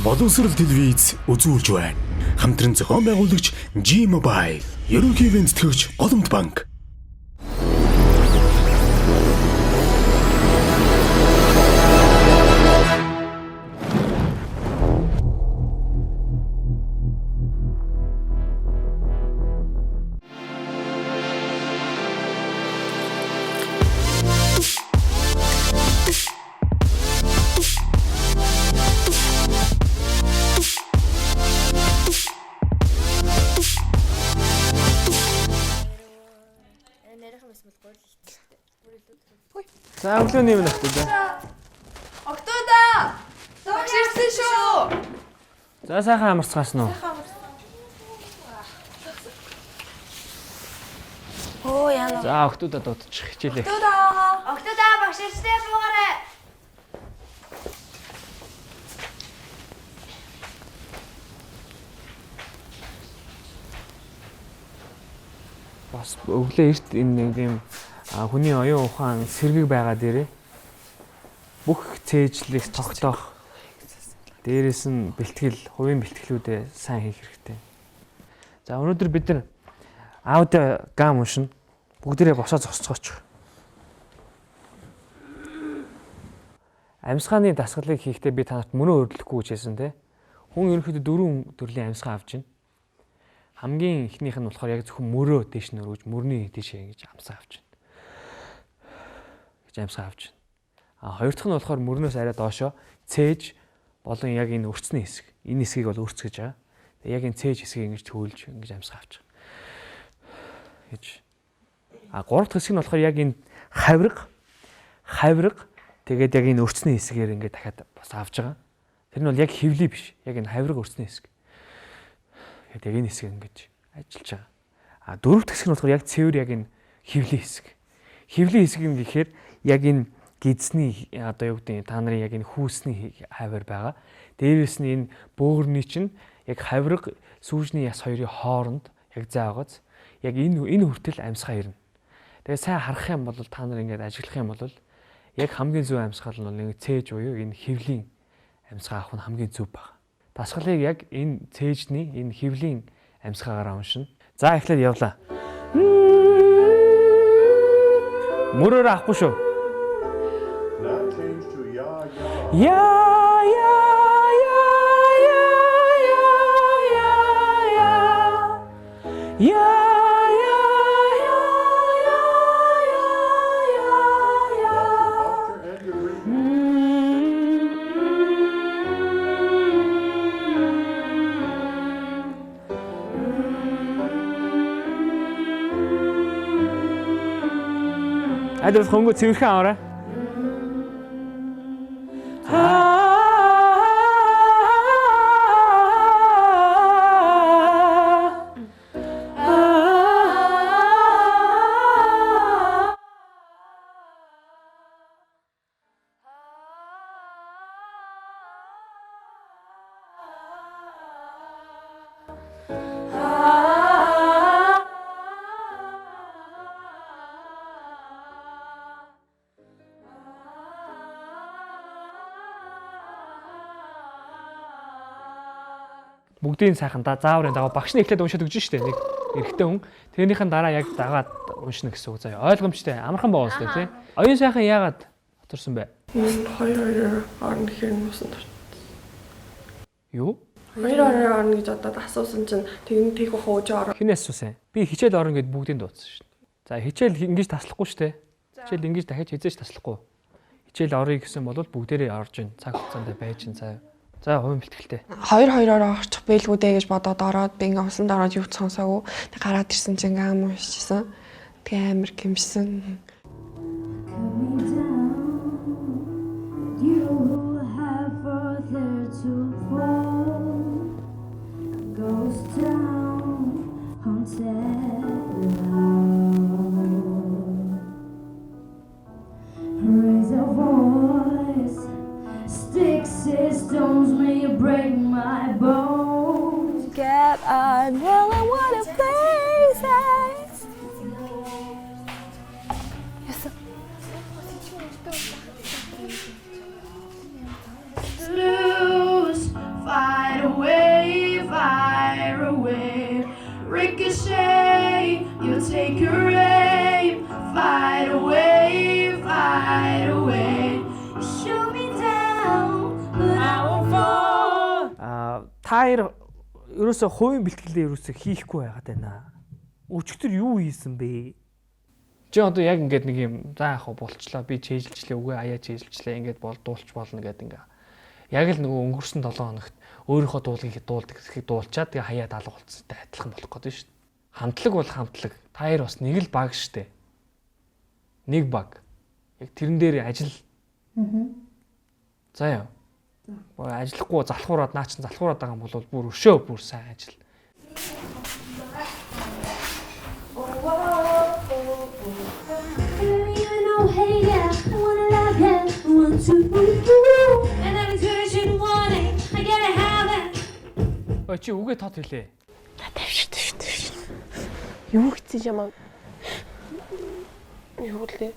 Боловсрол телевиз үзүүлж байна. Хамтран зохион байгуулагч G-Mobile, ерөнхий вэндтгэгч Голомт банк. За өглөөний юм нөхдөд. Октода! Багш ирсэн шүү. За сайхан амарцгаасан уу? Оо яна. За октода дуудчих хичээлээ. Октода багш ирсэн буугараа. Бас өглөө эрт энэ нэг юм хүний оюун ухаан сэргийг байгаа дээрээ бүх цээжлийг тогтоох, дээрээс нь бэлтгэл, хувийн бэлтгэлүүдээ сайн хийх хэрэгтэй. За өнөөдөр бид нар аудио гам уншина. Бүгдээрээ босоо зогсцооч. Амьсгааны дасгалыг хийхдээ би танарт мөрөө өрдлөхгүй гэж хэлсэн те. Хүн ерөнхийдөө 4 төрлийн амьсгаа авч байна. Хамгийн ихнийх нь болохоор яг зөвхөн мөрөө дээш нь өргөж, мөрний дээшээ ингэж амсаа авч байна. Амсгаа авч байна. Хоёр дахь нь болохоор мөрнөөс арай доошоо цээж болон яг энэ өрцний хэсэг. Энэ хэсгийг бол өрц гэж байгаа. Тэгээ яг энэ цээж хэсгийг ингэж төвлөж ингэж амсгаа авч байгаа. Гэж. Гурав дахь хэсэг нь болохоор яг энэ хавирга тэгээд яг энэ өрцний хэсгээр ингэ дахиад бас авч байгаа. Тэр нь бол яг хөвлий биш. Яг энэ хавирга өрцний хэсэг. Тэгээд яг энэ хэсэг ингэж ажиллаж байгаа. Дөрөв дахь хэсэг нь болохоор яг цэвэр яг энэ хөвлий хэсэг. Хөвлийн хэсэг нь гэхээр яг энэ гидсний одоо юу гэдэг та нарын яг энэ хүүсний хавар байгаа. Дээрээс нь энэ бөөгөрний чинь яг хавирга сүүжний яс хоёрын хооронд яг заагаз яг энэ хүртэл амьсгаа ирнэ. Тэгээ сайн харах юм бол та нар ингээд ажиглах юм бол яг хамгийн зөв амьсгал нь нэг цээж буюу энэ хөвлийн амьсгаа авах нь хамгийн зөв байна. Дасгалыг яг энэ цээжний энэ хөвлийн амьсгаагаар уншина. За эхлээд явлаа. Мөрөөр авахгүй шүү. Айдас хөнгө цэвэрхэн аваарай. Бүгдийн сайхан зааврын дагав багш нь эхлээд уншаад өгч штэ нэг эрэгтэй хүн. Тэрнийхэн дараа яг дагаад уншина гэсэн үг заяа. Ойлгомжтой, амархан байгаа үстэй тий. Оюун сайхан яагаад хоторсон бэ? Хоёр орно гэхээр нуусан турт. Юу? Хоёр орно гэж одоо асуусан чинь тэг хууж орно. Хинээс асуусан? Би хичээл орно гэд бүгдийг дуудсан штэ. За хичээл ингэж таслахгүй штэ. Хичээл ингэж дахиж хизээж таслахгүй. Хичээл орё гэсэн бол бүгдээрээ орж ийн. Цаг хугацаанд байж ин заяа. За хувийн бэлтгэлтэй. Хоёроор очих байлгүүдээ гэж бодоод ороод би ингээ усанд ороод юу сонсоогүй. Тэг гараад ирсэн чинь ингээ ам уушсан. Тэгээ амар гэмшсэн. Stones when you break my bones. Get on, well I wanna places. Lose Ricochet, you take your aim. Fight away, fight away. Shoot me down, but I won't fall. Та хоёр ерөөсө хувийн бэлтгэлээ ерөөсө хийхгүй байгаад байна. Өчигдөр юу хийсэн бэ? Чи одоо яг ингээд нэг юм за яах вэ болчлаа би чэйжилчлээ үгүй аяа чэйжилчлээ ингээд дуулч болно гэдэг ингээ. Яг л нөгөө өнгөрсөн 7 хоногт өөрийнхөө дуулгийг дуулдаг дуулчаад тэгээ хаяад алга болцсонтай адилхан болох гэдэг шүү дээ. Хамтлаг бол хамтлаг. Та хоёр бас нэг л баг шүү дээ. Нэг баг. Яг тэрэн дээр ажил. За яа. Ажиллахгүй залхуураад наа чин залхуураад байгаа юм бол бүр өшөө бүр сайн ажил. Hey, yeah, I wanna love you. 1, 2, 3, 4. And every girl you want it, I gotta have it. Ой чи үгээ тод хэлээ. Тавьш. Юу хийчих юм аа? Юу лээ?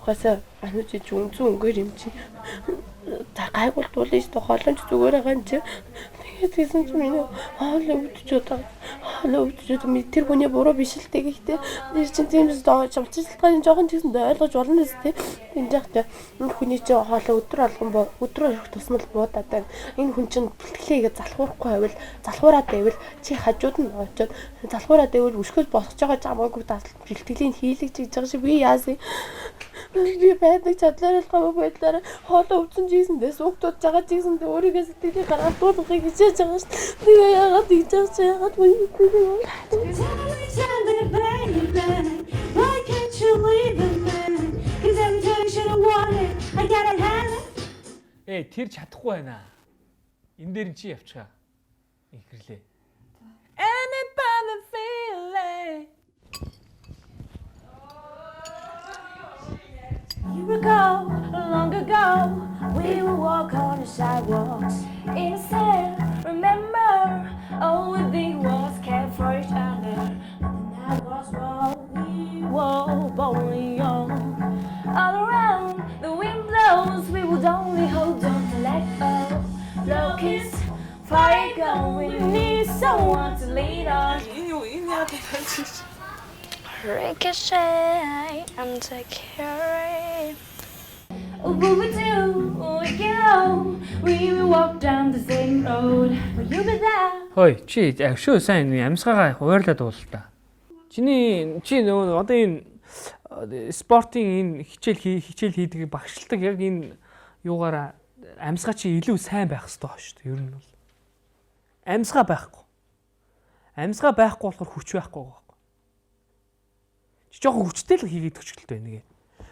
Хагасаа анууч чи үнцэн өнгөөр юм чи. За гайгуул дуулна шүү дээ. Холонч зүгээр байгаа юм чи. Тэгээд тийсэн чи миний хоолой өвдөж удаа. Тэр хүний буруу биш л дээ гэхдээ тэр чинь тийм ч шавчилтгааны жоохон тийсэндээ ойлгож болно шүү дээ. Энд яг энэ хүний чинь хоолой өдөр алган өдрөө ирэх тусмал буудаад байна. Энэ хүн чинь бэлтгэлээгээ залхуурахгүй байвал залхуураад байвал чи хажууд нь очоод залхуураад байвал өшгөл босгож байгаа жамаагүй бэлтгэлийн хийлэгч гэж байгаа шиг би яасан. Би байдаг чадлаар л гавь байдлаар хоолой өвдсөн жийсэндээ сүгтүүд байгаа жийсэндээ өөрийгөө сэтгэлийг гаргаад дуулахыг хичээж байгаа шүү дээ. Тэгээ яагаад ийж байгаа чи яагаад Tell me, baby, why can't you leave it, man? 'Cause every time you should have wanted, I gotta have it. Тэр чадахгүй байна. Энэ дээр чи явчихаа. Ихрлээ. Anybody feeling? Years ago, long ago, we would walk on the sidewalks innocent. Remember, all we did was care for each other. And the night was what we were both young. All around, the wind blows, we would only hold on to let go. Low kiss, fire go, we need someone to lead us. Ricochet, I'm taking What we do, we go. We will walk down the same road. Will you be there? Хой чи агшуу сайн амьсгаагаа хуваарлаад уулаа. Чи нөгөө одоо энэ спортын энэ хичээл хийдэг багшилдаг яг энэ юугаараа амьсгаа чи илүү сайн байх хэрэгтэй байна шүү дээ. Ер нь бол амьсгаа байхгүй. Амьсгаа байхгүй болохоор хүч байхгүй байгаа. Чи жоохон хүчтэй л хийгээд өчгөлтэй байна гээ.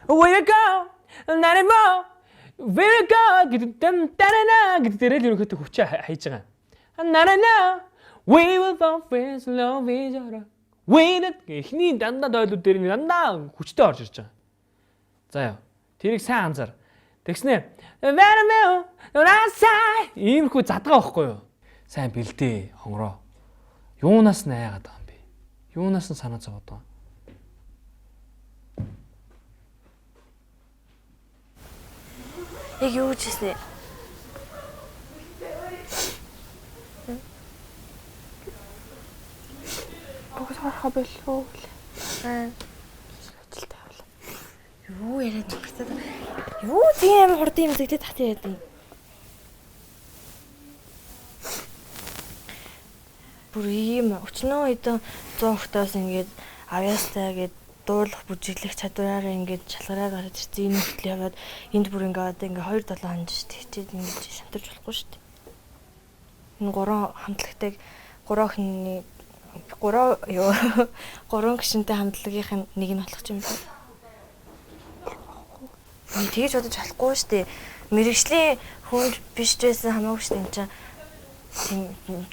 Where you go? Not anymore. Where you go? гэдэг дээрэл ерөнхийдөө хүчээ хайж байгаа. Not we will fall friends love each other. Wait эхний дандаа дойлууд дээр дандаа хүчтэй орж ирж байгаа. За яа. Тэрийг сайн анзаар. Тэгснэ. Иймэрхүү задгаа байхгүй юу? Сайн бэлдээ хонгороо. Юунаас нь айгаад байгаа юм бэ? Юунаас нь санаа зовоод байгаа? Яг юу хийсэн? Бүгд харахаа болов. Юу яриад байгаа юм? Юу тийм хурдан юм зэгдээ татсан яа гэдэг. Бүр ийм өчнөө хэдэн 100 хүртээс ингээд авьяастай гээд дуулах бүжиглэх чадвараараа ингээд шалгараад гараад ирсэн. Энэ хөтөл яваад энд бүр ингээд одоо ингээд 2-7 хоног шүү дээ. Хичээд ингээд шантарч болохгүй шүү дээ. Энэ 3 хамтлагтай 3 гишинтэй хамтлагийн нэг нь болох юм байна. Би тэгж бодож болохгүй шүү дээ. Мэргэжлийн хүн биш байсан хамаагүй шүү дээ энэ чинь. Тийм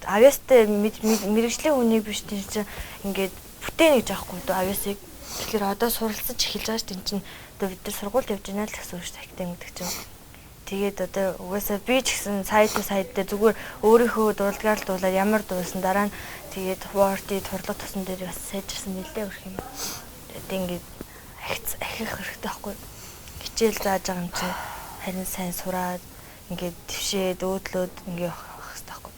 авьяастай мэргэжлийн хүнийг биш тийм чинь ингээд бүтээн гэж аахгүй дөө авьяасыг. Тэгэхээр одоо суралцаж эхэлж байгаа шүү дээ. Энэ чинь одоо бид нар сургуульд явж байна л гэсэн үг шүү дээ. Академик чинь. Тэгээд одоо угаасаа би ч гэсэн сайд дээр зүгээр өөрийнхөө дуулдгаар л дуулаад ямар дуусан дараа нь тэгээд хворти турлаг тусан дээр бас сайжирсан нэлээ өрх юм. Тэгээд ингээд ахих хэрэгтэй байхгүй. Хичээл зааж байгаа юм чинь харин сайн сураад ингээд твшээд өөдлөөд ингээд авах хэрэгтэй байхгүй.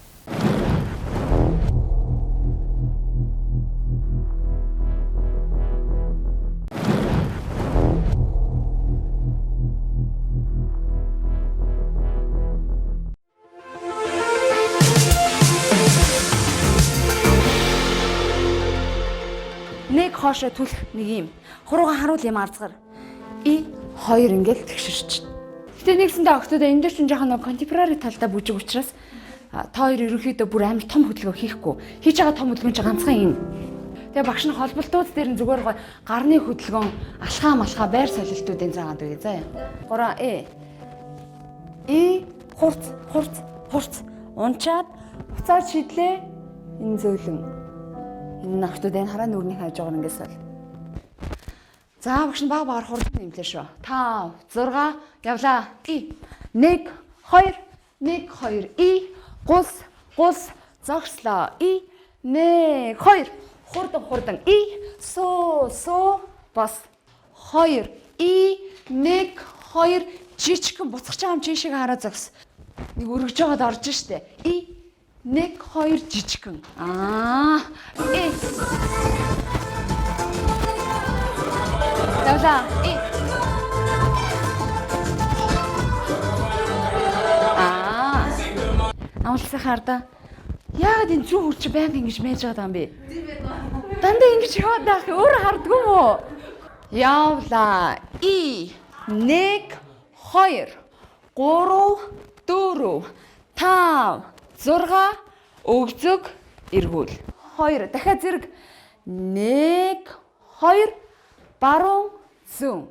хоошоо түлх нэг юм. Хуруугаа харуул юм арцгаар. И 2 ингээл тэгшэрч. Гэтэ нэгсэндээ октодоо энэ дээр чинь жоохон нэг контемпорари талдаа бүжиг учраас та хоёр ерөнхийдөө бүр амар том хөдөлгөөн хийхгүй. Хийж байгаа том хөдөлгөөн чинь ганцхан энэ. Тэгээ багш нь холболтууд дээр нь зүгээр гарны хөдөлгөөн, алхаа малхаа байр солилтуудын заагаад үгүй заа. 3 хурц унчаад буцаад шидлээ. Энэ зөөлөн. Энэ автодын хараа нүрний хайж байгаа ингээс бол. За багш нь баг хурдан нэмлээ шүү. 5 6 явлаа. 1 2 1 2 гус зогслоо. 1 2 хурдан суу бас 2 1 2 жижигхэн буцах чам чишиг хараа зогс. Нэг өргөж жоод орж штэ. 1 2 жижигхэн. Давлаа. Амлсан харда. Яагаад энэ зүү хурч байнга ингэж мэж байгаа юм бэ? Дандаа ингэж яваад байх өөр хардгүй мó. Явлаа. 1 2 3 4 5 6 өгзөг эргүүл. 2 дахиад зэрэг 1 2 баруун зүүн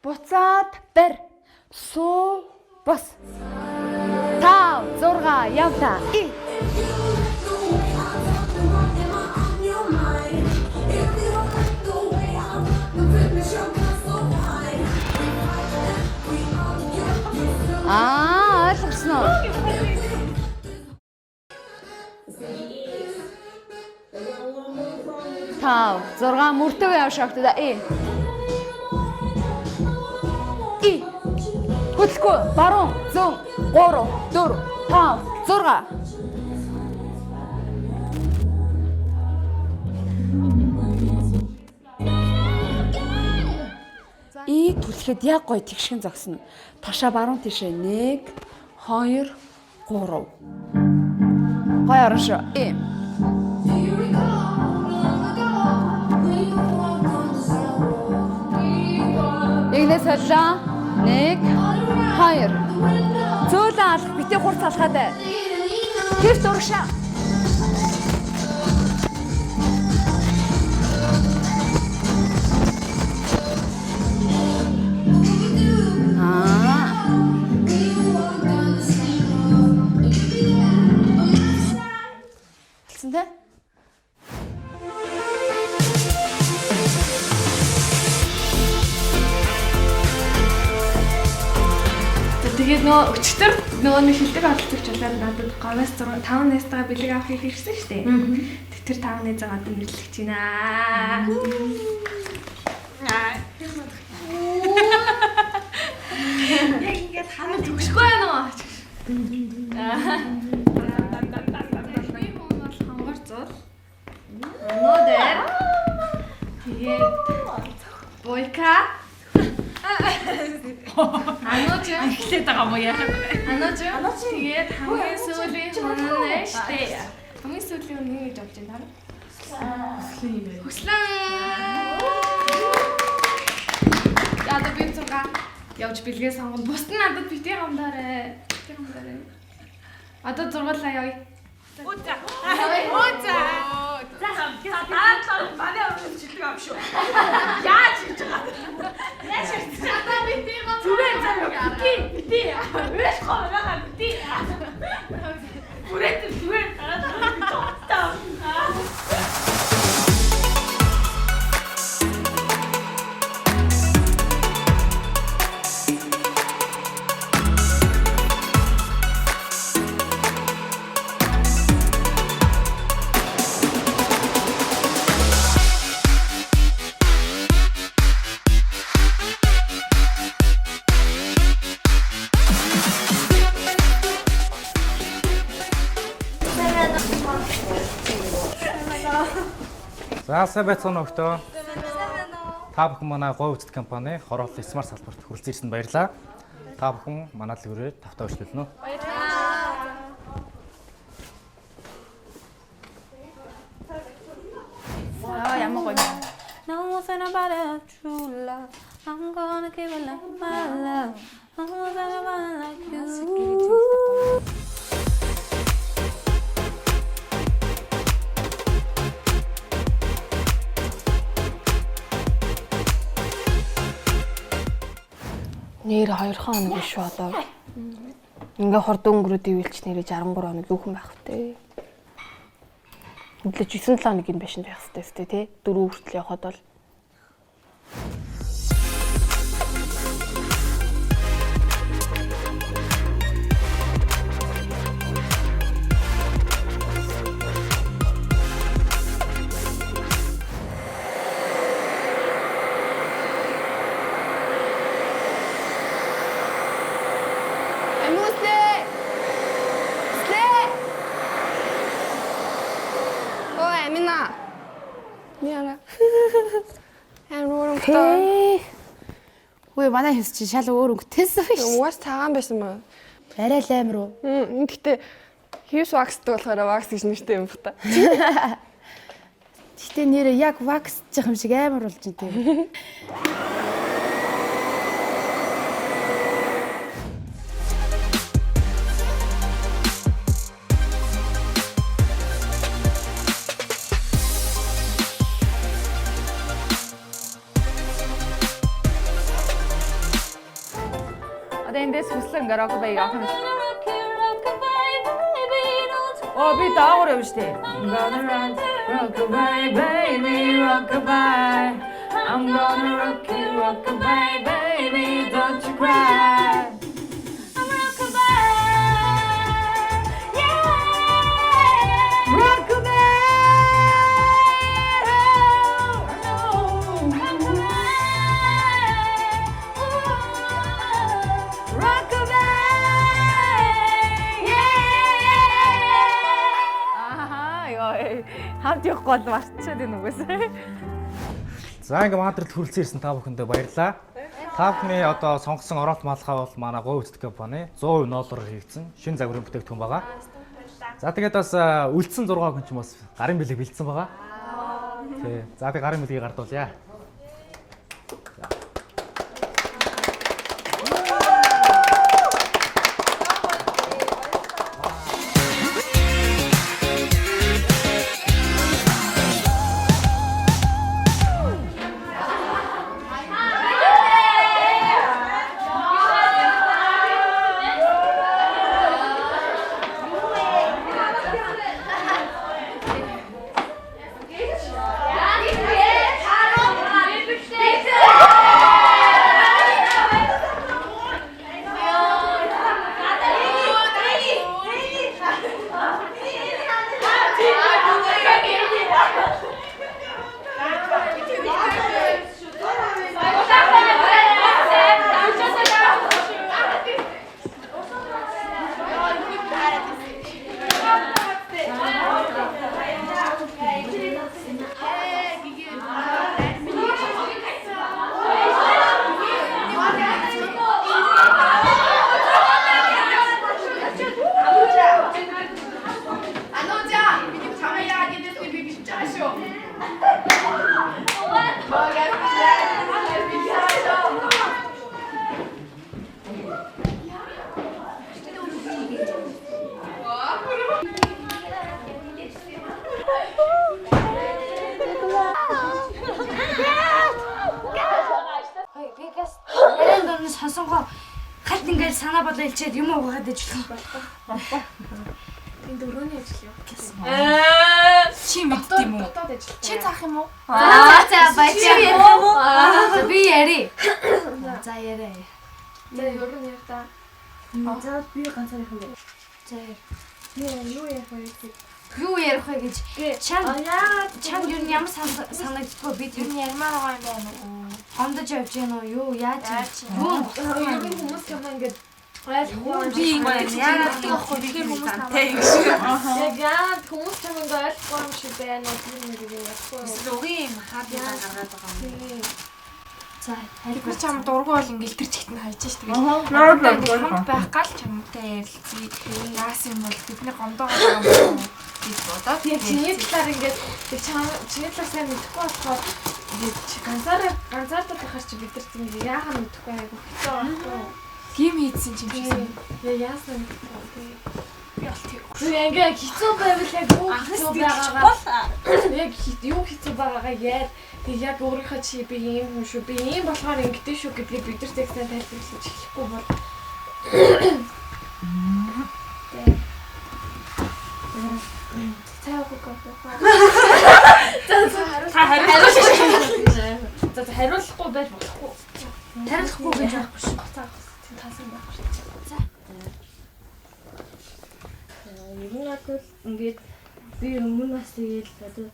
буцаад барь суу бас 5 6 явлаа. Ойлгосон уу? Тав 6 мөртөө явж шогтдоо. Хөдлөхгүй баруун зүүн 3 4 5 6 түлхэхэд яг гоё тэгшгэн зогсно. Ташаа баруун тишээ 1 2 3 гоё орно шүү. Игнэс соллоо. 1 2 зөөлөн алах битээ хурц алхаад бай. Тэвч урагшаа. Алсантай? Тэгээд нөгөө өчтөр нөгөө нэг хилдэг олдогч болоод надад 5-6 5 найзтайгаа бэлэг авахыг хэлсэн шүү дээ. Тэр 5 найзаагаа одоо нэрлэж байна. Яг ингээд хамт төгсөхгүй байна уу? Анодер. Тэгээд бойка. Анож ихлээд байгаа юм яа. Анож тэгээд хамгийн сүүлийн хүн нь штэ. Хамгийн сүүлийн хүн гэж болж байна. Хөслөн. Яда би цуга явж бэлгээ сонгоно. Бус нь надад битээ гамдаарэ. Одоо зургуулаа явъя. Ууца. За манай өрөө жилдэг ам шүү. Яаж хийж байгаа? Яаж хийж чадаа битээ гам. Зүгээр заа. Битээ. Вэш хоороо битээ. Бүрээд зүгээр гараад. За сайн байцгаана өгтөө. Та бүхэн манай говь үзэд компани хорооллын смарт салбарт хүрэлцэн ирсэнд баярлалаа. Та бүхэн манай дэлгүүрээр тавтаа өршлөлнө. Баярлалаа. Ямар гоё юм. No one said about it, true love. I'm gonna give it like my love. No one said about it like you. Нэр 2 хоног биш болоо. Ингээ хордон өнгөрөөд ивэл ч нэрээ 63 хоног юу хүн байх втэ. Хөдлөж 9-7 хоногийн байшинд байх хэрэгтэй өстэй тий. 4 хүртэл явхад бол Үгүй манай хэвс чи шал өөр өнгөтэйсэн биш. Угаас цагаан байсан маа. Арай л амар уу? Гэхдээ хьюс ваксдаг болохоор вакс гэж нэртэй юм бата. Гэтэ нэрээ яг ваксчих юм шиг амар болж байна. Эндээс хүслэн гараг бай яах юм. Би даагуур явж штэ. Rockabye baby, rockabye. I'm gonna rock you, rockabye baby, don't you cry. I'm rockabye, yeah. Rockabye. Хамт явах гол марчаад байна угаасаа. За ингээ мандралд хүрэлцэн ирсэн та бүхэндээ баярлалаа. Та бүхний одоо сонгосон оролт малхаа бол манай говь үздэг компани 100% ноолоор хийгдсэн шинэ загварын бүтээгдэхүүн байгаа. За тэгээд бас үлдсэн 6 хүн ч бас гарын бэлэг бэлдсэн байгаа. Тий. За тэгээд гарын бэлгийг гардуулъя. Сонсонгоо хальт ингээд санаа бодоо илчээд юм уугаад ижлээ. Тэнд өрөөний ажил юу? Чи мэдт юм уу? Чи заах юм уу? За баярлалаа. Би яри. За яри. За өрөөний яа та. За би ганцаар их юм бэ. За юу яах вэ? юу ярих вэ гэж чам юу ямар санагддгүй би тэр ярмаар байгаа юм байна уу? хондож явж гэнэ үү юу яаж юу хүмүүс юм ингээд би ингээд яг тоххой би хүмүүс тантай яг хүмүүс юм ингээд ойлгохгүй юм шиг байна уу тэр нэг юм яахгүй лугийн хадаа гаргаад байгаа. За хайргүй чам дургу бол ингээд илтэрчгт нь хайж ш тэгээд хамт байх гал чамтай ярилцъя. Яас юм бол бидний гомдоо байгаа юм гэж бодоод тэгээд чиний талаар ингээд чиний талаар сайн мэдэхгүй болохоор ингээд чи ганцаараа байхаар чи бид нар тийм яагаад мэдэхгүй айгу хэцүү байхгүй. Гим хийдсэн юм шиг. Яасан мэдэхгүй. Би бол тийм. Ингээ хэцүү байвал яг юу хэцүү байгаагаа. Яг юу хэцүү байгаагаа яа. Тэг яг өөрийнхөө чи би ийм юм шүү. Би ийм болохоор ингэдэж шүү гэдгийг бид нар зэгтэн тайлбарлаж хэлэхгүй бол. Хариулахгүй байж болохгүй. Тарилахгүй гэж байхгүй шүү. Тийм таасан байхгүй шүү. За. Ер нь бол ингээд би өмнө бас тэгээд одоо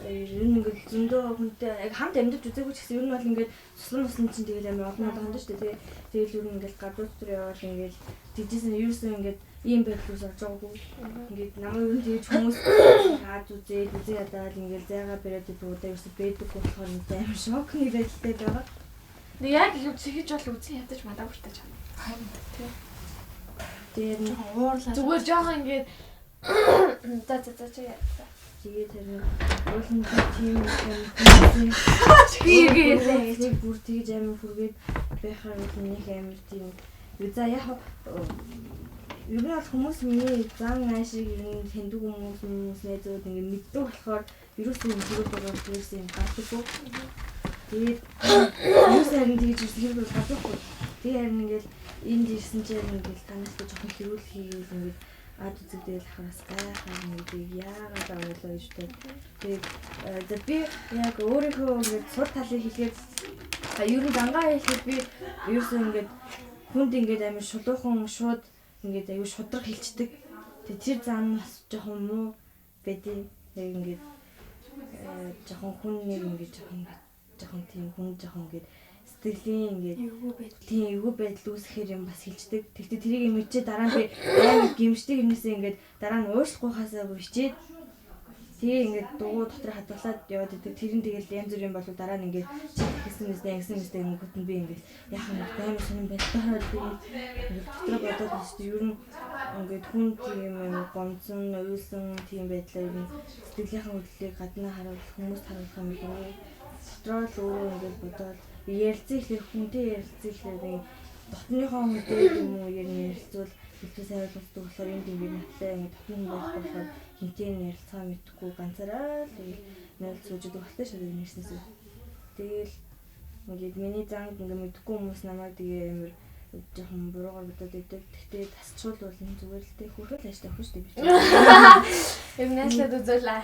ер нь ингээд зөндөө хүнтэй яг хамт амьдарч үзээгүй ч гэсэн ер нь бол ингээд суслан чинь тэгээд амар олон хандаж шүү дээ. Тэгээд ер нь ингээд гадуур дотор яваад ингээд дижсэн юусэн ингээд ийм байдлаас орж байгаагүй. Ингээд намайг ер нь тэгж хүмүүс хаад үзээ ядаад ингээд зайгаа бариад дуудаа ерөөсөй бэдэг болохоор амар шокны байдалтай байгаа. Тэг яг юу цэгэж бол үзэн ядаж мадаа хүртэж байгаа. Тийм. Тэгээд уурлаа. Зүгээр жоохон ингээд за чи яа. Тэгээд тэр уулын тийм юм би бүр тэгж амар хүргээд байхаар нэг амар тийм. За яг ер нь бол хүмүүс миний зан наашиг ер нь тэндэг хүмүүс найзууд ингээд мэддэг болохоор ерөөсөө юм хэрэг болоод ерөөсөө юм гардаггүй. Тэгээд хүмүүс харин тэгж хэрэг бол гадаггүй. Тэгээд харин ингээд энд ирсэн чинь ингээд танаас жоохон хэрүүл хийгээл ингээд ад үзэгдэл хаас гайхаа нэг яагаад авуулаа гэж тэ. Тэгээд би яг өөрийнхөө ингээд сур талыг хэлгээд ер нь дангаа хэлэхэд би ерөөсөө ингээд хүнд ингээд амар шулуухан шууд ингээд аюу шудраг хилчдэг. Тэгээд тэр замнаас жоохон муу байдیں۔ Яг ингээд жоохон хүн нэг ингээд жоохон тийм хүн жоохон ингээд сэтгэлийн ингээд тийм эвгүй байдал үүсэхээр юм бас хилчдэг. Тэгтээ тэрийг мэдчихэд дараа нь би амар гимшдэг юмнээсээ ингээд дараа нь уушлахгүй хасаагүй хичээд тэгээ ингээд дугуй дотор хадгалаад яваад идэг. Тэр нь тэгэл янз бүрийн болов дараа нь ингээд гэсэн мэстэй ингээд би ингээд яах юм бэ амар сонирн байлтаа тэгээд дотор бодоод байна. Ер нь ингээд хүн тийм гомцсон, уйлсан тийм байдлаар ер нь сэтгэлийнхэн хөдлөлийг гаднаа харуулах, хүмүүст харуулах юм байна. Дотроо л өөрөө ингээд бодоод ярилцсан ихлээр хүнтэй ярилцсан ихлээр дотныхоо хүнтэй юм уу ярилцвал хэлбэр сайвал болдог болохоор энд ингээд наттай ингээд дотны байх болохоор хинтээ ярилцгаа мэдхгүй ганцаараа л тэгээд найл сууж идэх болтой шүү дээ нэрснээс. Тэгэл ингээд миний занг ингээд мэдхгүй хүмүүс намайг тэгээ амар жоохон буруугаар бодоод идэг. Тэгтээ тасчул бол энэ зүгээр л дээ хөрхөл ажтай ахгүй шүү дээ би. Юм нэслээд үзүүлээ.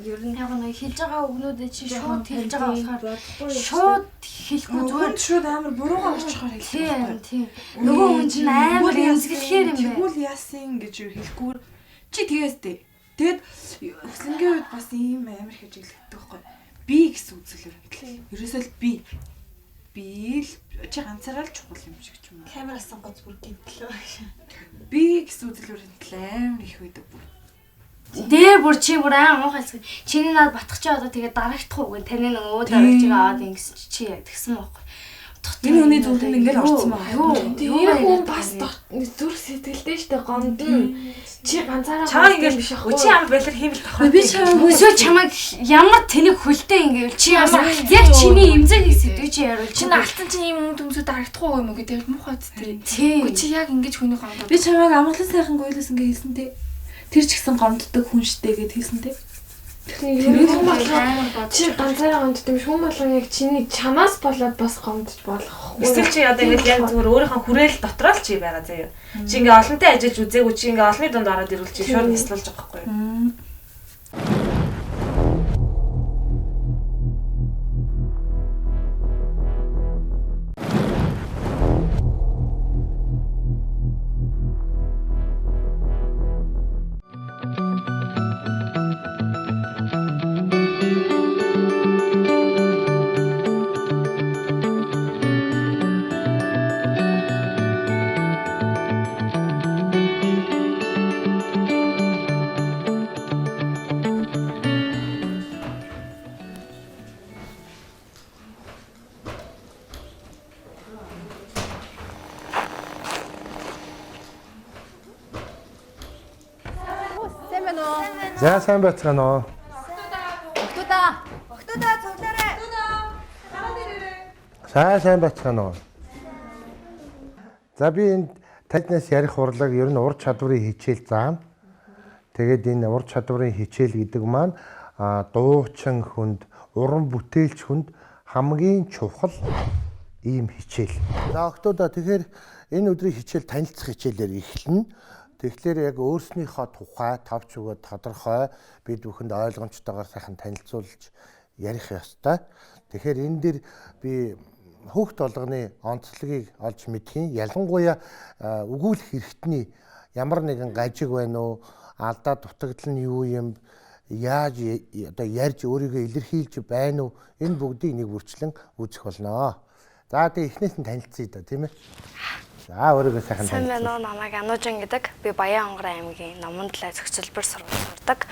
Ер нь яг нэг хэлж байгаа өгнүүдээ чи шууд хэлж байгаа болохоор шууд хэлэхгүй зүгээр шууд амар буруугаар очихоор хэлээ. Тийм. Нөгөө хүн чинь амар эмзэглэхээр юм байна. Тэгвэл яасан гэж хэлэхгүй чи тэгээстэй. Тэгэд өслөнгийн үед бас ийм амар хийж хэлдэг байхгүй. Би гэсэн үзэлээр хэлээ. Ерөөсөө л би л чи ганцаараа л чухал юм шиг ч юм уу. Камерасан гоц бүр гинтлээ. Би гэсэн үзэлээр хэлээ амар их байдаг бүр. Дээр бүр чи бүр муухайс чиний над батгах чи одоо тэгээ дарагдахгүй гэн таны нөгөө дарагчиг аваад ингэсэн чи яг тэгсэн байхгүй. Энэ хүний зүрхэнд ингээл орцсон байна. Тэр хүн бас зүрх сэтгэлдээ штэ гомдно. Чи ганцаараа чамаа ингээл биш ах. Чи ямар байлаар хийвэл тохироо. Би чамайг ямар тэнэг хөлтэй ингээл чи ямар яг чиний эмзэг сэдвээ чи яривал чи алтан чи юм төмсөд дарагдахгүй юм уу гэдэг муухай зүтэй. Тийм. Чи яг ингэж хүний гомдод. Би чамайг амгалан сайхан гойлоос ингээ хэлсэн те. Тэр ч гэсэн гомддог хүн штэ гэд хэлсэн те. Тэр чи ганцаараа гомддог биш хүн болгон яг чиний чамаас болоод бас гомдож болох. Эсвэл чи одоо ингэж яг зүгээр өөрийнхөө хүрээл дотроо л чи байгаа заяа. Чи ингээ олонтой ажиллаж үзээгүй чи ингээ олонний дунд ороод ирвэл чи шууд нислуулж байгаа байхгүй юу? За сайн байцгаана уу. Октодаа цуглаарай. Сайн байцгаана уу. За би энд таньнаас ярих урлаг ер нь ур чадварын хичээл заана. Тэгээд энэ ур чадварын хичээл гэдэг маань дуучин хүнд, уран бүтээлч хүнд хамгийн чухал ийм хичээл. За октоодоо тэгэхээр энэ өдрийн хичээл танилцах хичээлээр эхэлнэ. Тэгэхээр яг өөрснийхөө тухай тавч өгөө тодорхой бид бүхэнд ойлгомжтойгоор сайхан танилцуулж ярих ёстой. Тэгэхээр энэ дээр би хүүхд болгоны онцлогийг олж мэдхийн, ялангуяа өгүүлэх хэрэгтний ямар нэгэн гажиг байна уу, алдаа дутагдал нь юу юм, яаж одоо ярьж өөрийгөө илэрхийлж байна уу, энэ бүгдийг нэг бүрчлэн үзэх болно. За тэгээ эхнээс нь танилцъя да, тийм ээ. За өөрийгөө сайхан Сайн танилцъя. байна уу, намайг Анужин гэдэг. Би Баян-Онгорын аймгийн Номондлай зохицолбор сургуульд сурдаг.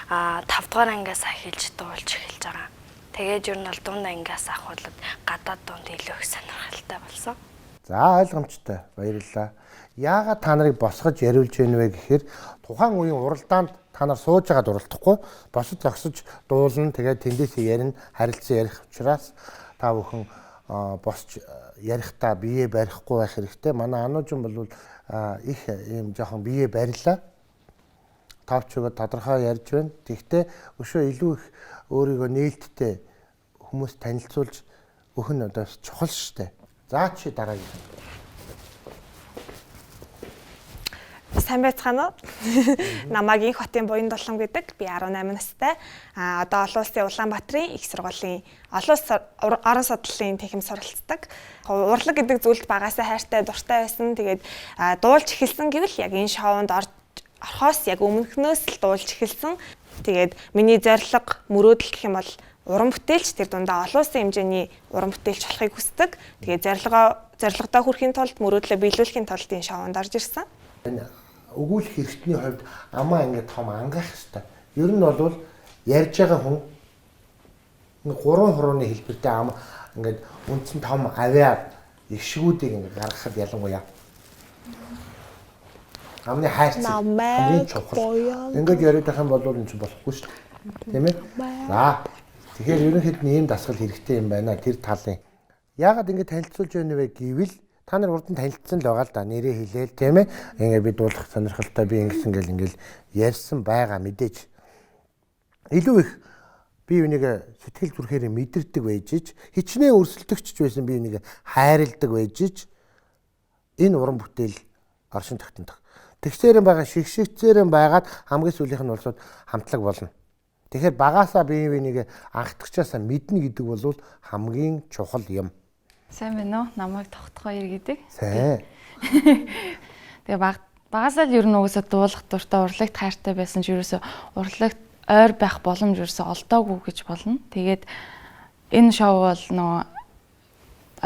5 дугаар ангиас эхэлж дуулж эхэлж байгаа. Тэгээд ер нь бол дунд ангиас ахуулаад гадаад дунд илүү их сонирхолтой болсон. За ойлгомжтой. Баярлалаа. Яагаад та нарыг босгож яриулж байна вэ гэхээр тухайн үеийн уралдаанд та нар сууж байгаад уралдахгүй, босож зогсож дуулна, тэгээд тэндээсээ ярина, харилцан ярих учраас та бүхэн босч ярихдаа бие барихгүй байх хэрэгтэй. Манай Анужин бол их ийм жоохон бие барилаа. Тавч өгөө тодорхой ярьж байна. Тэгвэл өшөө илүү их өөрийгөө нээлттэй хүмүүс танилцуулж өгөх нь одоо чухал шүү дээ. За чи дараагийн. Сайн байцгаана уу? Намайг Инх хотын Буян Дулам гэдэг. Би 18 настай. Одоо олон улсын Улаанбаатарын их сургуулийн олон улс орон судлалын техник суралцдаг. Урлаг гэдэг зүйлд багасаа хайртай, дуртай байсан. Тэгээд дуулж эхэлсэн гэвэл яг энэ шоунд орхоос яг өмнөхнөөс л дуулж эхэлсэн. Тэгээд миний зорилго, мөрөөдөл гэх юм бол уран бүтээлч, тэр дундаа олон улсын хэмжээний уран бүтээлч болохыг хүсдэг. Тэгээд зорилгодоо хүрэхийн тулд, мөрөөдлөө биелүүлэхийн тулд энэ шоунд орж ирсэн. Өгүүлэх хэрэгтний хувьд амаа ингээд том ангаах хэрэгтэй. Ер нь бол ярьж байгаа хүн 3 хурууны хэлбэртэй ам ингээд үндсэн том авиа ишгүүдийг ингээд гаргахад ялангуяа амны хайрцаг хамгийн чухал. Ингээд яриад байх юм бол энэ ч болохгүй шүү дээ. Тийм ээ? За тэгэхээр ерөнхийд нь ийм дасгал хэрэгтэй юм байна. Тэр талын. Яагаад ингэж танилцуулж байна вэ гэвэл та нар урд нь танилцсан л байгаа л да. Нэрээ хэлээл тийм ээ. Ингээ би дуулах сонирхолтой би ингэсэн гэл ингээл ярьсан байгаа мэдээж. Илүү их би үнийг сэтгэл зүрхээр мэдэрдэг байжж, хичнээн өрсөлдөгч байсан би үнийг хайрладаг байжж энэ уран бүтээл оршин тогтнох. Тэгсээрэн байгаа шигшигцээрэн байгаад хамгийн сүүлийнх нь улсууд хамтлаг болно. Тэгэхээр багаасаа бие биенийг анхдагчаасаа мэднэ гэдэг бол хамгийн чухал юм. Сайн байна уу? Намайг Тогтгоёр гэдэг. Сайн. Тэгээ багасаа л ер нь угсаа дуулах дуртай, урлагт хайртай байсан ч ерөөсө урлагт ойр байх боломж ерөөсө олдоогүй гэж болно. Тэгээд энэ шоу бол нөгөө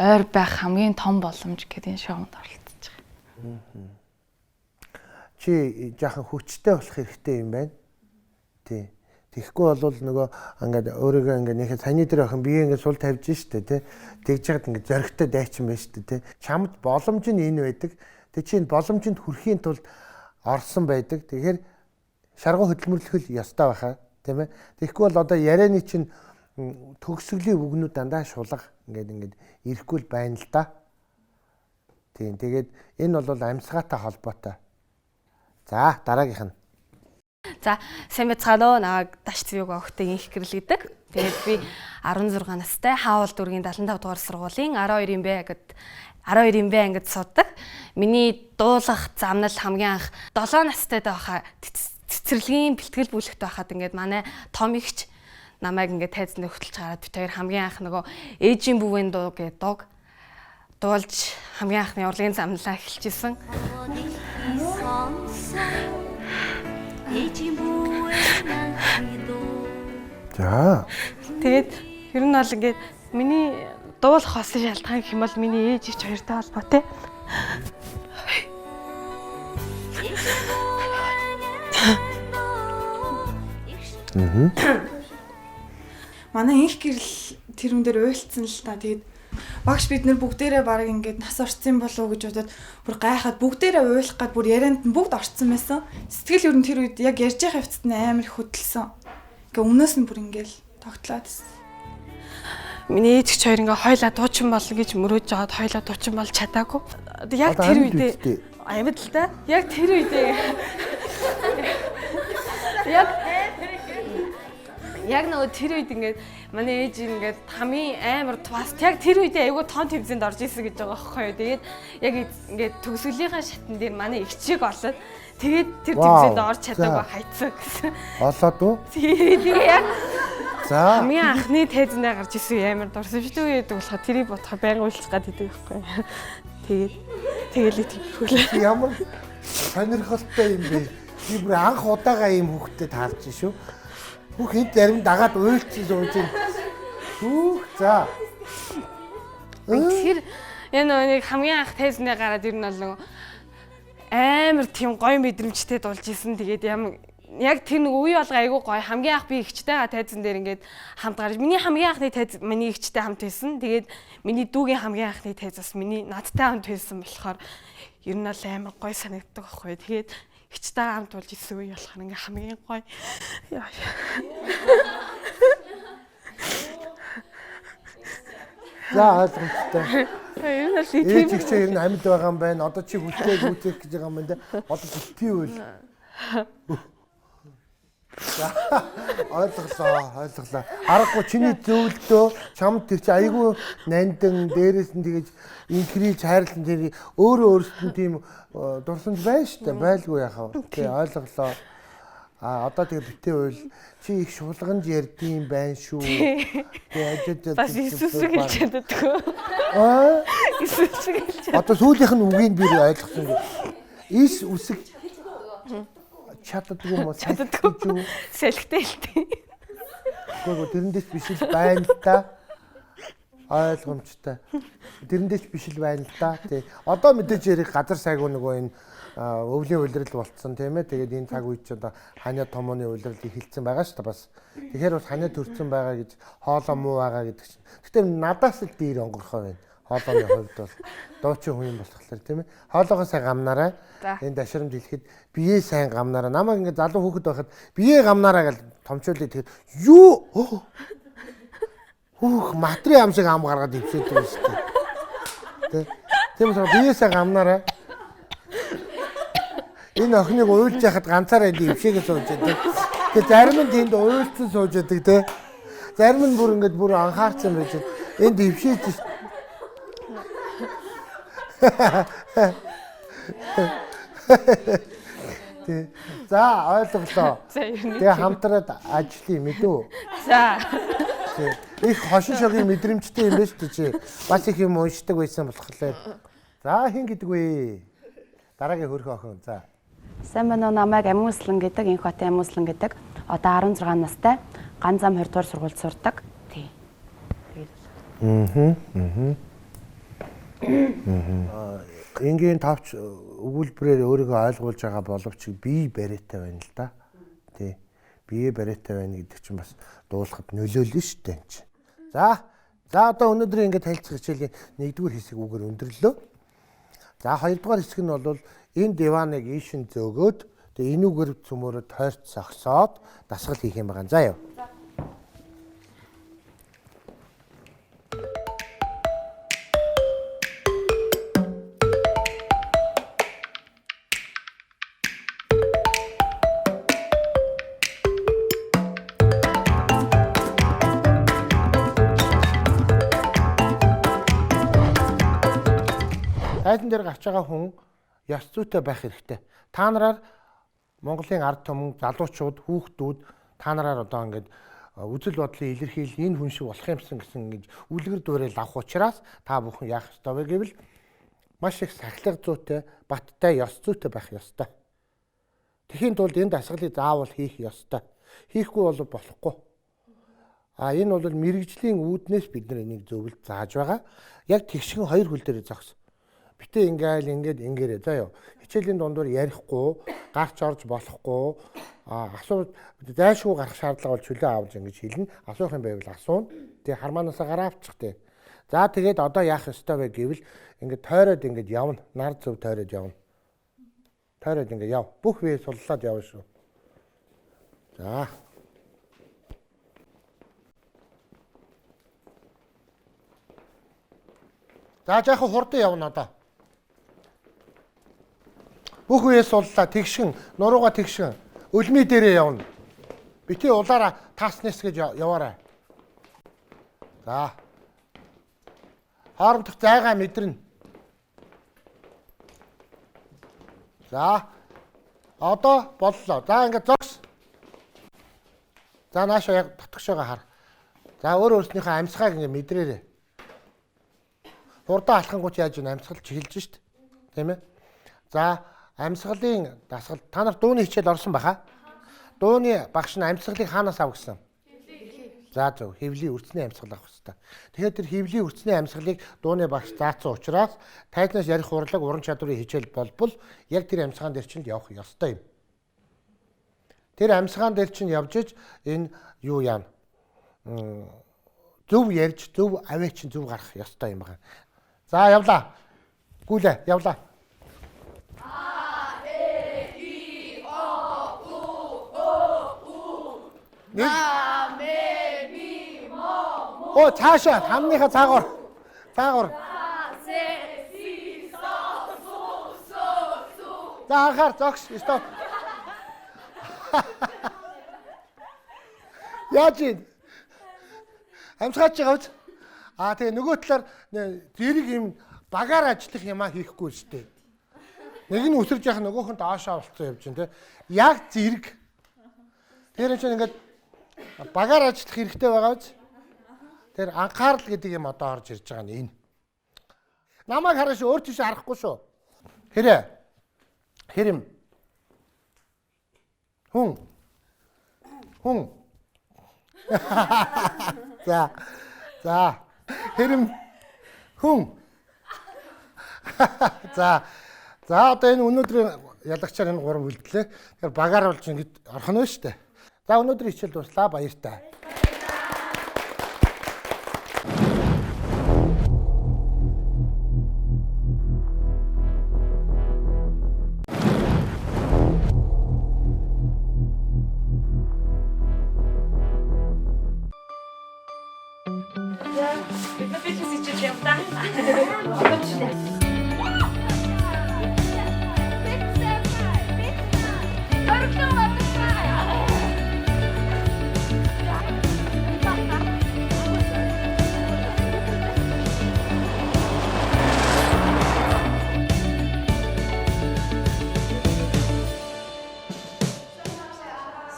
ойр байх хамгийн том боломж гэдэг энэ шоунд оролцож байгаа. Чи жаахан хүчтэй болох хэрэгтэй юм байна. Тий. Тэгэхгүй бол нөгөө ингээд өөрийгөө ингээд нэхэ саний дээр охин бие ингээд сул тавьж штэ тий. Тэгж яагаад ингээд зөрөгтэй дайчин байна штэ тий. Чамд боломж нь энэ байдаг. Тэг чи энэ боломжинд хүрэхийн тулд орсон байдаг. Тэгэхээр шаргуу хөдөлмөрлөх ёстой байхаа тийм ээ. Тэгэхгүй бол одоо ярианы чинь төгсгөлийн үгнүүд дандаа шулга ингээд ирэхгүй байна л да. Тийм. Тэгээд энэ бол амьсгаатай холбоотой. За дараагийнх нь. За сайн байцгаана уу. Намайг Даш Цэвэг охтой Инх гэрэл гэдэг. Тэгээд би 16 настай Хаавал дүүргийн 75 дугаар сургуулийн 12 Б ангид суудаг. Миний дуулах замнал хамгийн анх 7 настай байхаа цэцэрлэгийн бэлтгэл бүлэгт байхад ингээд манай том ихч намайг ингээд тайзанд хөтлж гараад бит хоёр хамгийн анх нөгөө ээжийн бүвэн дуу гэдэг дууг дуулж хамгийн анхны урлагийн замналаа эхэлчихсэн. За. Тэгээд ер нь бол ингээд миний дуулах хосын шалтгаан гэх юм бол миний ээж их хоёртой холбоотой. Манай Инх гэрэл тэрүүн дээр уйлцсан л та. Тэгээд багш бид нэр бүгдээрээ баг ингээд нас орцсон болов уу гэж бодоод бүр гайхаад бүгдээрээ уйлах гад бүр ярианд нь бүгд орцсон байсан. Сэтгэл ер нь тэр үед яг ярьж байгаа хавцад нь амар их хөдөлсөн. Ингээ өмнөөс нь бүр ингээл тогтлоод байсан. миний ээжч хоёр ингээ хойлоо дуучин болно гэж мөрөөж жаад хойлоо дуучин болж чадаагүй. Яг тэр үедээ амьд л да. Яг тэр үедээ яг нөгөө тэр үед ингээд манай ээж ингээд хамгийн амар бас яг тэр үедээ айгүй тон төвзөнд орж исэн гэж байгаа байхгүй юу. Тэгээд яг ингээд төгсгөлийнхаа шатн дээр манай ихчиг олоод тэгээд тэр төвзөнд орж чадаагүй хайцсан гэсэн. Олоод уу? Тэгээ яг за хамгийн анхны тайзнаа гарч исэн амар дурсан шүү дээ болохоор тэрийг бодохоор байнга үйлчлэх гад идэг байхгүй юу. Тэгээл итгэхгүй. Ямар сонирхолтой юм бэ? Би бүр анх удаага ийм хүүхдэд таарч шүү. Хүүхэд зарим дагаад уйлцсан сууж байна. Хүүх за. Тэр яг хамгийн анх тайзнаа гараад ер нь бол нөгөө амар тийм гоё мэдрэмжтэй дулж исэн. Тэгээд яг тэр нэг үе болго айгүй гоё. Хамгийн анх би ихчтэйгээ тайзан дээр ингээд хамт гарч. Миний хамгийн анхны тайз миний ихчтэй хамт байсан. Тэгээд миний дүүгийн хамгийн анхны тайз бас миний надтай хамт байсан болохоор ер нь бол амар гоё санагддаг байхгүй. Тэгээд ихчтэйгээ хамт болж исэн үе болохоор ингээд хамгийн гоё. За ойлгомжтой. Ээж их чинь амьд байгаа юм байна. Одоо чи хүлтээг үүсэх гэж байгаа юм байна. Одоо битгий үйл. Ойлголоо. Аргагүй чиний зөвлөдөө чамд тэр чи айгүй нандан дээрээс нь тэгэж инкриж хайрлан тэр өөрөөсөө тийм дурсамж байна шүү дээ. Байлгүй яхав. Тий ойлголоо. Одоо тэгээ битээ үйл чи их шулганж ярдсан байна шүү. Тэгээ бас исүсэг хэлж чаддаггүй. Исүсэг хэлж. Одоо сүүлийнх нь үгийг би ойлгосон. Ис үсэг чаддаггүй юм уу? Чаддаггүй. Салхитай хэлтэй. Гэхдээ тэрэндээс биш л байна л та. Ойлгомжтой. Тэрэндээс биш л байна л та. Тий. Одоо мэдээж ярих газар сайгүй нөгөө энэ өвлийн улирал болцсон тийм ээ. Тэгээд энэ цаг үед ч одоо ханиа томооны улирал эхэлсэн байгаа шүү дээ бас. Тэгэхээр бас ханиа төрсэн байгаа гэж хоолоо муу байгаа гэдэг чинь. Гэхдээ надаас л дээр онгорхоо байна. Хоолооны хувьд бол дуучин хүн юм болохоор тийм ээ. Хоолоогоо сайн гамнаарай. Энэ дашрамж хэлэхэд бие сайн гамнаарай. Намайг ингээд залуу хүүхэд байхад бие гамнаарай гэж томчуулъя. Тэгэхээр юу? Хүүх матрийн ам шиг ам гаргаад ившээд байна шүү дээ. Тийм учраас бие сайн гамнаарай. Энэ охиныг уйлж яхад ганцаараа энэ ившээгээ сууж байдаг. Тэгээ зарим нь тэнд уйлцсан сууж байдаг те. Зарим нь бүр ингээд бүр анхаарсан байж байна. Энд ившээж За ойлголоо. Тэгээ хамтраад ажиллая мэдүү. За. Их хошин шогийн мэдрэмжтэй юм байна шүү дээ чи. Бас их юм уншдаг байсан болохоор. За хин гэдэг вэ? Дараагийн хөрхөн охин. За. Сайн байна уу, намайг Амунслан гэдэг, Инх хотын Амунслан гэдэг. Одоо 16 настай, ганц зам 20 дугаар сургуульд сурдаг. Тий. Энгийн тавч өгүүлбэрээр өөрийгөө ойлгуулж байгаа боловч бие бариатай байна л да. Тий. Бие бариатай байна гэдэг чинь бас дуулахад нөлөөлнө шүү дээ. За одоо өнөөдрийн ингээд танилцах хичээлийн 1-р хэсэг үгээр өндөрлөө. За 2-р хэсэг нь бол энэ диваныг ийшин зөөгөөд тэгээ энүүгээр цөмөөрөө тойрч зогсоод дасгал хийх юм байна. За яв. Тайзан дээр гарч байгаа хүн ёс зүйтэй байх хэрэгтэй. Та нараар Монголын ард түмэн залуучууд, хүүхдүүд та нараар одоо ингээд үзэл бодлын илэрхийлэл энэ хүн шиг болох юмсан гэсэн ингэж үлгэр дуурайл авах учраас та бүхэн яах ёстой вэ гэвэл маш их сахилга зүйтэй, баттай, ёс зүйтэй байх ёстой. Тэхийн тулд энэ дасгалыг заавал хийх ёстой. Хийхгүй бол болохгүй. Энэ бол мэрэгжлийн үүднээс бид нар энийг зөвлөж зааж байгаа. Яг тэгшгэн хоёр хөл дээр зогс. Битээ ингээд ингээрэй заа юу. Хичээлийн дундуур ярихгүй, гарч орж болохгүй, асуу зайлшгүй гарах шаардлага бол чөлөө авч ингэж хэлнэ. Асуух юм байвал асууна. Тэгээ хармаанаасаа гараа авчих тий. За тэгээд одоо яах ёстой вэ гэвэл ингээд тойроод ингээд явна. Нар зөв тойроод явна. Тойроод ингээд яв. Бүх бие суллаад явна шүү. За. За жаахан хурдан явна одоо. Бүх үеэс суллаа тэгшин, нурууга тэгшин. Өлмий дээрээ явна. Бити улаараа тааснес гэж яваарай. За. Хоорондох зайгаа мэдэрнэ. За. Одоо боллоо. За ингээд зогс. За наашаа яг татгаш байгаа хар. За өөрийнхөө амьсгааг ингээд мэдрээрэй. Хурдан алхангуйч яаж ин амьсгал чиглэж шít. Тийм ээ. За амьсгалын дасгал та нар дууны хичээл орсон баха. Дууны багш нь амьсгалыг хаанаас ав гэсэн? За зөв, хэвлийн үрцний амьсгал авах хэрэгтэй. Тэгэхээр тэр хэвлийн үрцний амьсгалыг дууны багш заасан учраас тайзнаас ярих урлаг, уран чадварын хичээл болбол яг тэр амьсгаан дээр чинь явах ёстой юм. Тэр амьсгаан дээр чинь явж иж энэ юу яана? Зөв ярьж, зөв аваа чинь зөв гарах ёстой юм байна. За явлаа. Гүйлээ, явлаа. Оо цаашаа хамныхаа цаагуур. Цаагуур. За анхаар зогс. Стоп. Яаж ийн? Амьсгаач байгаа үз? Тэгээ нөгөө талаар зэрэг юм багаар ажиллах юмаа хийхгүй шүү дээ. Нэг нь өсөрж яхах нөгөөх нь доошоо болцсон явж байна те. Яг зэрэг. Тэр чинь ингээд багаар ажиллах хэрэгтэй байгаа үз? Тэр анхаарал гэдэг юм одоо орж ирж байгаа нь энэ. Намайг харааш өөр тийш харахгүй шүү. Хэрэг. Хэрэм. Хүн. За. Хэрэм. Хүн. За одоо энэ өнөөдрийн ялагчаар энэ 3 үлдлээ. Тэгэхээр багаар болж ингэж орох нь шүү дээ. За өнөөдрийн хичээл дуслаа, баяртай.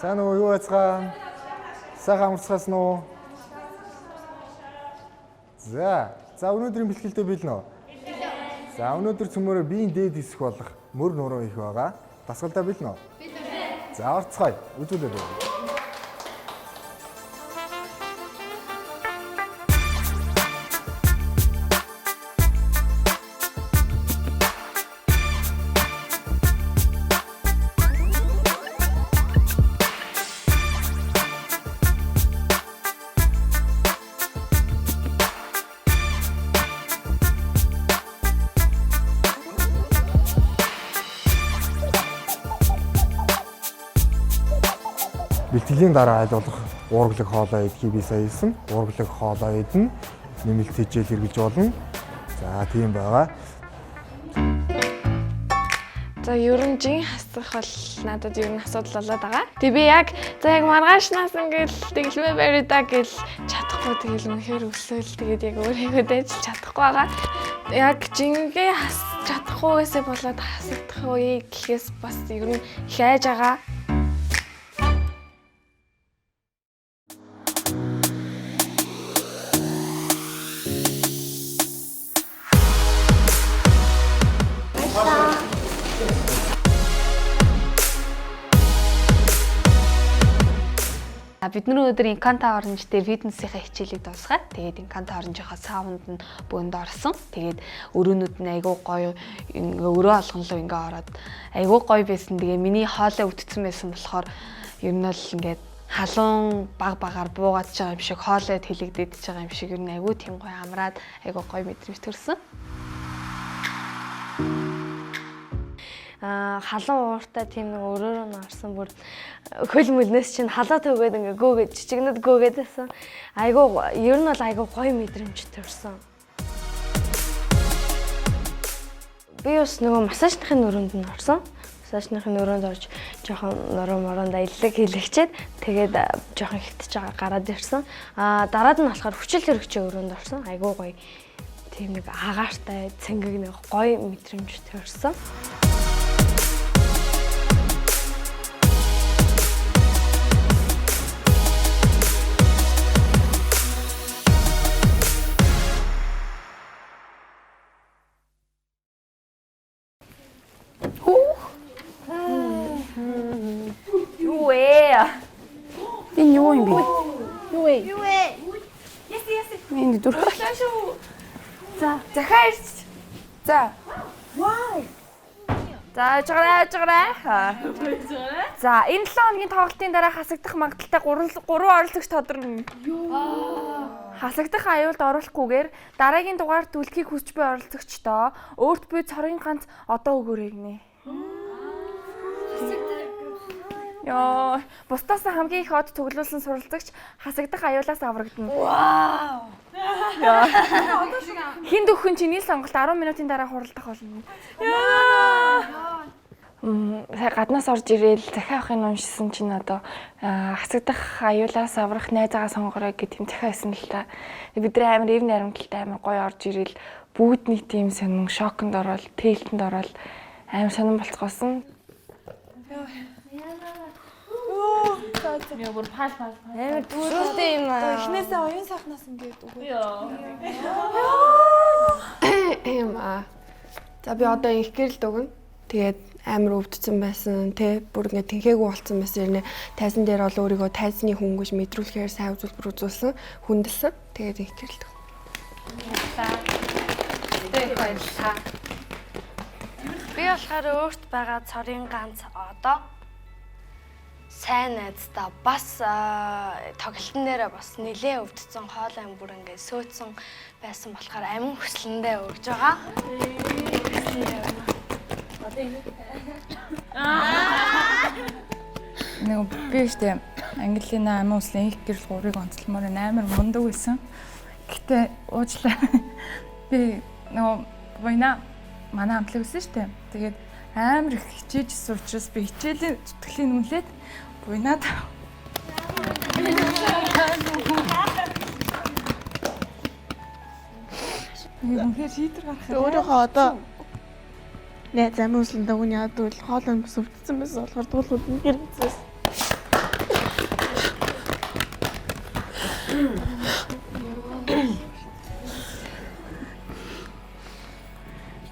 Сайн уу, юу яцгаа? Сайхан амарцгаас нь. За өнөөдрийн бэлтгэлдээ биелнэ үү? За өнөөдөр цөмөрөө биеийн дээд хэсэг болох мөр нуруу их байгаа. Дасгалдаа биелнэ үү? За орцгоё. Үзүүлээрэй. Бэлтгэлийн дараа айлуулах уурглаг хоолой эдхийг би сая хэлсэн. Уурглаг хоолой эдэн нэмэлт хичээл хэрэгжилж болно. За тийм байгаа. За ер нь жин хасах бол надад ер нь асуудал болоод байгаа. Тэгээ би яг маргаашнаас ингээл тэглэмээ бариудаа гэл чадахгүй тэгэл үнэхээр өсөөл тэгээд яг өөрийгөө дайжлж чадахгүй байгаа. Яг жингээ хасах чадахгүйгээсээ болоод хасагдах үе гэхээс бас ер нь их айж байгаа. Бидний өнөөдөр Инканта оранж дээр фитнесийнхаа хичээлийг дуусгаад тэгээд Инканта оранжийнхаа саунд нь бөөнд орсон. Тэгээд өрөөнүүд нь айгүй гоё өрөө алганлуу ингээ ороод айгүй гоё байсан. Тэгээ миний хоолой өвдсөн байсан болохоор ер нь л ингээд халуун багаар буугаад байгаа юм шиг хоолойд хилэгдээд байгаа юм шиг ер нь айгүй тийм гоё амраад айгүй гоё мэдрэмж төрсөн. Халуун ууртай тийм нэг өрөөрөө нь орсон бүр хөл мөлнөөс чинь халаа төгөөд ингээ гөөгөөд жижигнэд гөөгөөд байсан. Айгуу ер нь бол айгуу гоё мэдрэмж төрсөн. Би бас нөгөө массажныхын өрөөнд нь орсон. Массажныхын өрөөнд орж жоохон нороо аяллаг хийлэгчээд тэгээд жоохон хитэж байгаа гараад ирсэн. Дараад нь болохоор хүчил хэрэгчийн өрөөнд орсон. Айгуу гоё. Тийм нэг агаартай цэнгэг нэг гоё мэдрэмжтэй орсон. Энэ юу юм бэ? Юу вэ? Яс. Энэ дүр. За, захаа ирч. За. Вау. За, жаграа. За, энэ 7 хоногийн тоглолтын дараа хасагдах магадaltaй 3 оролцогч тодорно. Хасагдах аюулд оруулахгүйгээр дараагийн дугаар түлхийг хүсч буй оролцогчдоо өөрт буй цорын ганц одоо өгөөрэй гинэ. Яа, бусдаас хамгийн их од цуглуулсан суралцагч хасагдах аюулаас аврагдана. Вау. Хинд өхөн чиний сонголт 10 минутын дараа хуралдах болно. Яа. Гаднаас орж ирээл захиа авахын уншсан чинь одоо хасагдах аюулаас аврах найзаагаа сонгорой гэдэг юм захиа байсан л та. Бид нар амар эв наримталтай амар гоё орж ирээл бүгд нэг тийм сонин шоконд ороод тээлтэнд ороод амар сонин болцгоосон. Яа бүр пал. Амар дүүртэй юм аа. Эхнээсээ оюун сайхнаас ингээд үгүй. Эм за би одоо их гэрэлд өгнө. Тэгээд амар өвдсөн байсан тий бүр ингээд тэнхээгүй болцсон байсан юм. Тайзан дээр бол өөрийгөө тайзны хүн гэж мэдрүүлэхээр сайн үзүүлбэр үзүүлсэн, хүндэлсэн. Тэгээд их гэрэлд өгнө. Би болохоор өөрт байгаа цорын ганц одоо сайн найздаа бас тоглолтын дээрээ бас нэлээд өвдсөн хоолой бүр ингээд сөөцсөн байсан болохоор амин хүслэндээ өгж байгаа. Нэг би штэ Английн амин хүслийн их гэрэл 3-ыг онцлмоор амар мундаг байсан. Гэтэ уучлаа. Би нөгөө война манай хамтлаг байсан штэ. Тэгээд амар их хичээжсэн учраас би хичээлийн зүтгэлийн нүлээд буйнаад үнэхээр шийдвэр гаргах. Өөрийнхөө одоо найз амин хүслэндээ үн яадвал хоолой бас өвдсөн байсан болохоор дуулууд нь хэрэгцээс.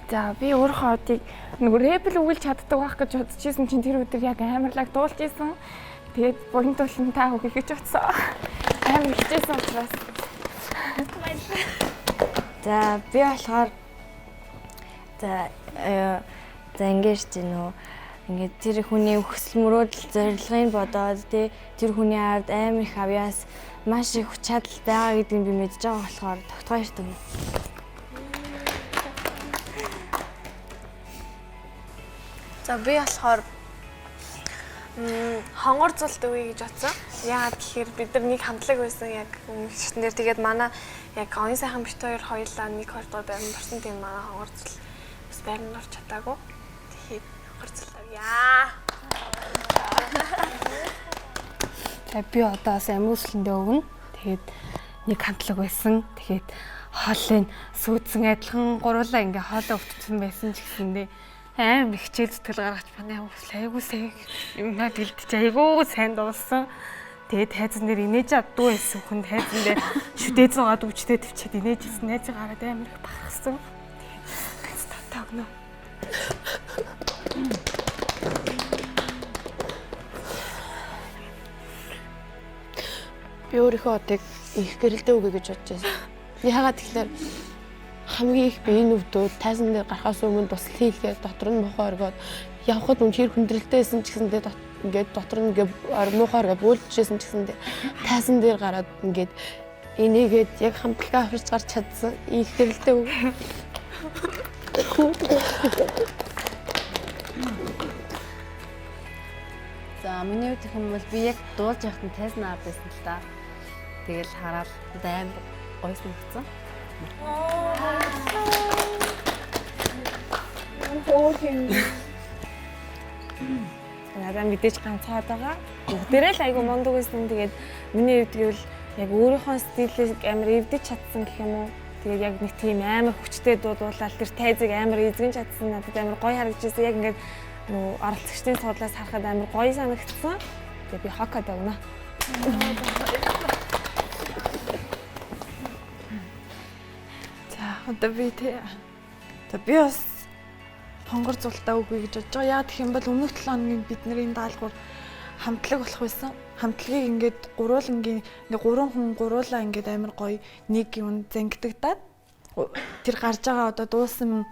За би өөрийнхөө одыг нөгөө рэпл өгүүлж чаддаг байх гэж бодчихсон чинь тэр өдөр яг амарлаг дуулж исэн. Тэгээд буян тулан та өгөх гэж бодсон. Амар хичээсэн учраас. За би болохоор за ингэж нөө ингээд тэр хүний өгсөл мөрөөдөл зорилгыг бодоод тэр хүний ард амар их авьяас маш их хүч чадал байгаа гэдгийг би мэдж байгаа болохоор тогтгоёртой. За би болохоор хонгор зулт өгье гэж бодсон. Яагаад гэхээр бид нар нэг хамтлаг байсан яг шатн дээр тэгээд манай яг оюун сайхан бит хоёлаа нэг хоёр дахь байранд орсон тийм манай хонгор зул бас байранд орч чадаагүй. Тэгээд хонгор зул авъя. Би одоо бас амин хүслэндээ өгнө. Тэгээд нэг хамтлаг байсан. Тэгээд хоолыг сүйдсэн адилхан гурлаа ингээ хоолоо өвдсөн байсан ч гэсэндээ амар хичээл зүтгэл гаргаж манай хүмүүс айгуу сайн юмнаа бэлдэж айгуу сайн дууссан. Тэгээд тайзан дээр инээж аддгүй байсан хүн тайзан дээр шүдээ 100 өвчтэй төвчээд инээж ирсэн найзаа гараад амар их бахархсан. Тэгээд тавтагнаа. Би өөрийнхөө одыг их гэрэлдээ өгье гэж бодож байсан. Яагаад тэгэхээр хамгийн их би энэ өвдөд тайзан дээр гарахаас өмнө тусал хийлгээд дотор нь муухай оргоод явхад үнэхээр хүндрэлтэйсэн ч гэсэндээ ингээд дотор нь ингээд муухай оргоод бөөлжсэн ч гэсэндээ тайзан дээр гараад ингээд энийгээд яг хамтлагаа авчирч гарч чадсан их гэрэлдээ өг. За миний хувьд юм бол би яг дуулж явахад нь тайзан аваад байсан л да. Тэгэл хараад амар гойсон гэсэн. Надад мэдээж ганцаад байгаа. Бүгдээрээ л айгүй мундаг байсан. Тэгээд миний хувьд гэвэл яг өөрийнхөө стилийг амар эвдэж чадсан гэх юм уу. Тэгээд яг нэг тийм амар хүчтэй дуудуулаад тэр тайзыг амар эзгэн чадсан надад амар гоё харагдчихсан. Яг ингээд нөө оролцогчдын суудлаас харахад амар гоё санагдсан. Тэгээд би хокад өгнө. За одоо би би бас хонгор зултаа өгье гэж бодож байгаа. Яа гэх юм бол өмнөх 7 хоногийн бидний даалгавар хамтлаг болох байсан. Хамтлагийг ингээд гурвуулангийн ингээд 3 хүн гуруулаа ингээд амар гоё нэг юм зангидагдаад тэр гарч байгаа одоо дуусан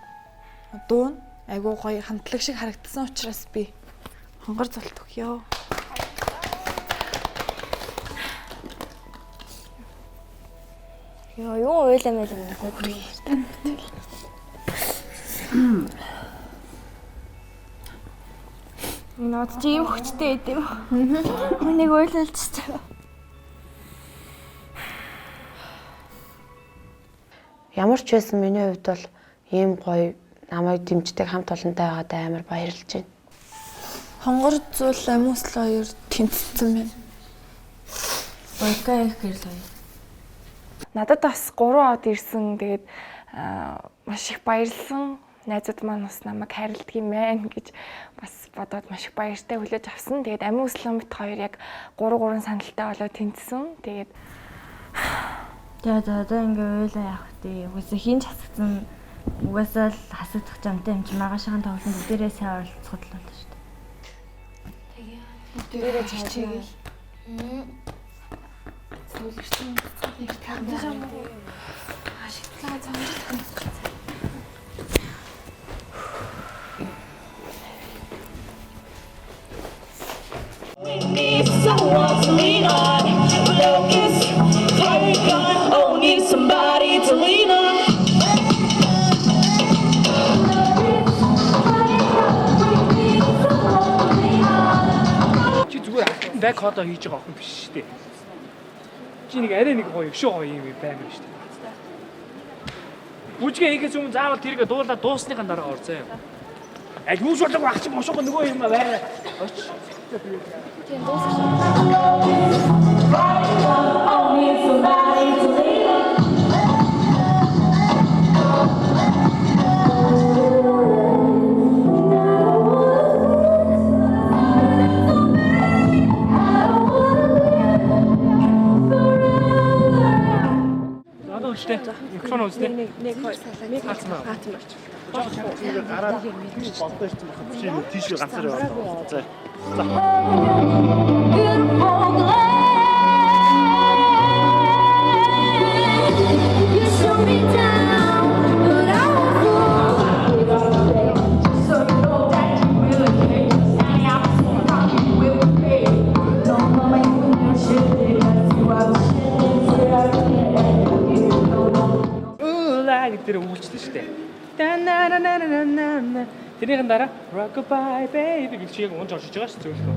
дуу нь айгуу гоё хамтлаг шиг харагдсан учраас би хонгор зулт өгье. Юу ойлаа мэл юм хөөе. Наад чи юм хүчтэй байд юм. Хүнийг ойлуулчихсан. Ямар ч байсан миний хувьд бол ийм гоё намайг дэмждэг хамт олонтой байгаад амар баярлж байна. Хонгор зуул амиусл хоёр тэнцсэн байна. Баяртай гэрэл хоёр. Надад бас 3 од ирсэн. Тэгээд маш их баярлсан. Найзууд маань бас намайг хайрладаг юм байна гэж бас бодоод маш их баяртай хүлээж авсан. Тэгээд амин өслөн бит хоёр яг 3 сандалтай болоод тэнцсэн. Тэгээд одоо ингээ ойлаа явах тий. Угаасаа хин часгцсан угаасаа л хасагдах жамтай юм чи магаашаан тоглосон бүгдээрээ сайн оролцоход л болно шүү дээ. Бүгдээрээ чичээгэл. Сүүлгэрсэн их тандаж юм. Ашиглаа зомжлох. Need someone to lean on. Focus, focus. Oh, need somebody to lean on. Чи зүгээр бэк ходоо хийж байгаа охин биш шүү дээ. Чи нэг арай нэг гоё өшөө гоё юм байна шүү дээ. Бүжгээ хийхээс өмнө заавал тэргээ дуулаад дуусныхаа дараа орцоо. Яг юу ч болоогүй ах чи мошоо нөгөө юм байна. Оч. Тийм микрофон үзлээ. Нэг хоёр салаа. Хаацмаа. Жоо чамд гараад болдоо ирсэн байх биш үү? Тийш ганцаар яваа. За. Тэр өвлжлээ шүү дээ. Тэрнийхэн дараа Rockabye baby гэж яг унж оршиж байгаа шүү зөвлөхөө.